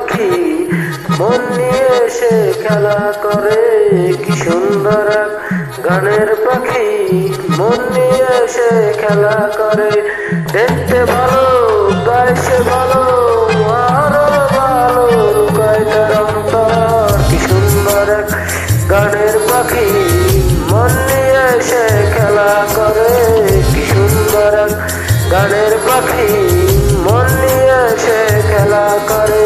পাখি মন নিয়ে এসে খেলা করে। কি সুন্দর এক গানের পাখি মন নিয়ে এসে খেলা করে। দেখতে ভালো গায় সে ভালো, আরো ভালো লুকায় তার অন্তর। কি সুন্দর এক গানের পাখি মন নিয়ে এসে খেলা করে। কি সুন্দর এক গানের পাখি মন নিয়ে এসে খেলা করে।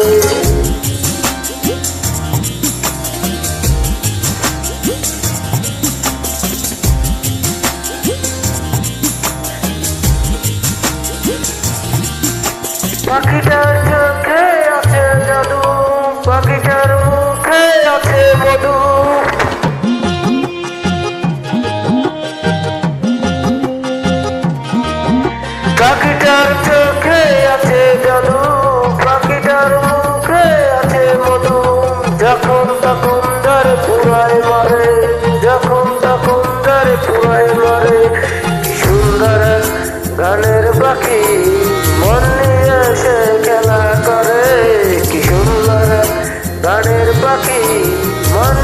পাখিটার চোখে আছে জাদু, পাখিটার মুখে আছে মধু। পাখিটার চোখে আছে জাদু, পাখিটার মুখে আছে মধু। যখন তখন ধরে পুরাই মারে, যখন তখন ধরে পুরাই মারে। কি সুন্দর এক গানের পাখি মন নিয়ে এসে খেলা করে। কি সুন্দর এক গানের পাখি মন